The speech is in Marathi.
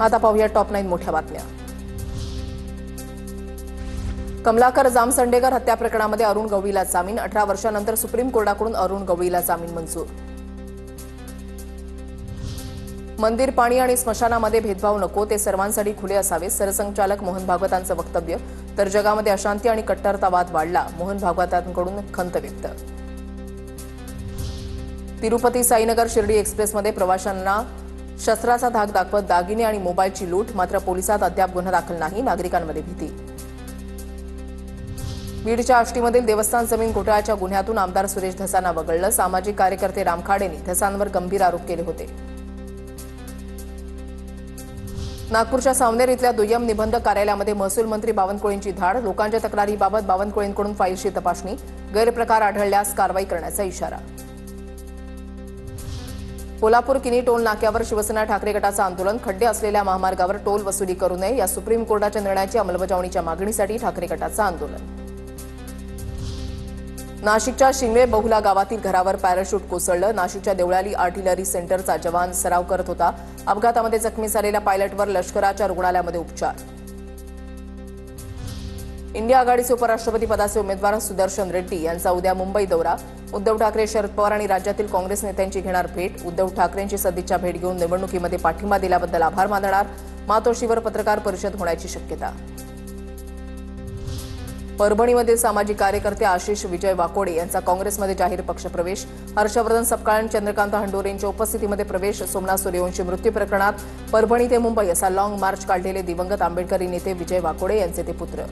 आता पाहूया टॉप 9 मोठ्या बातम्या। कमलाकर जामसंडेकर हत्या प्रकरणामध्ये अरुण गवळीला जामीन। 18 वर्षांनंतर सुप्रीम कोर्टाकडून अरुण गवळीला जामीन मंजूर। मंदिर, पाणी आणि स्मशानामध्ये भेदभाव नको, ते सर्वांसाठी खुले असावे, सरसंघचालक मोहन भागवतांचं वक्तव्य। तर जगामध्ये अशांती आणि कट्टरतावाद वाढला, मोहन भागवतांकडून खंत व्यक्त। तिरुपती साईनगर शिर्डी एक्सप्रेसमध्ये प्रवाशांना शस्त्राचा धाक दाखवत दागिने आणि मोबाईलची लूट, मात्र पोलिसात अद्याप गुन्हा दाखल नाही, नागरिकांमध्ये भीती। बीडच्या आष्टीमधील देवस्थान जमीन घोटाळ्याच्या गुन्ह्यातून आमदार सुरेश धसांना वगळलं। सामाजिक कार्यकर्ते राम खाडेंनी धसांवर गंभीर आरोप केले होते। नागपूरच्या सावनेर इथल्या दुय्यम निबंधक कार्यालयामध्ये महसूल मंत्री बावनकुळेंची धाड। लोकांच्या तक्रारीबाबत बावनकुळेंकडून फाईलची तपासणी, गैरप्रकार आढळल्यास कारवाई करण्याचा इशारा। कोल्हापूर किनी टोल नाक्यावर शिवसेना ठाकरे गटाचं आंदोलन। खड्डे असलेल्या महामार्गावर टोल वसुली करू नये या सुप्रीम कोर्टाच्या निर्णयाची अंमलबजावणीच्या मागणीसाठी ठाकरे गटाचं आंदोलन। नाशिकच्या शिंगवे बहुला गावातील घरावर पॅराशूट कोसळलं। नाशिकच्या देवळाली आर्टिलरी सेंटरचा जवान सराव करत होता। अपघातामध्ये जखमी झालेल्या पायलटवर लष्कराच्या रुग्णालयामध्ये उपचार। इंडिया आघाडीचे उपराष्ट्रपती पदाचे उमेदवार सुदर्शन रेड्डी यांचा उद्या मुंबई दौरा। उद्धव ठाकरे, शरद पवार आणि राज्यातील काँग्रेस नेत्यांची घेणार भेट। उद्धव ठाकरेंची सदिच्छा भेट घेऊन निवडणुकीमध्ये पाठिंबा दिल्याबद्दल आभार मानणार। मातोश्रीवर पत्रकार परिषद होण्याची शक्यता। परभणीमधील सामाजिक कार्यकर्ते आशिष विजय वाकोडे यांचा काँग्रेसमध्ये जाहीर पक्षप्रवेश। हर्षवर्धन सपकाळ आणि चंद्रकांत हंडोरेंच्या उपस्थितीमध्ये प्रवेश। सोमनाथ सूर्यवंशी मृत्यू प्रकरणात परभणी ते मुंबई असा लॉंग मार्च काढलेले दिवंगत आंबेडकरी नेते विजय वाकोडे यांचे ते पुत्र।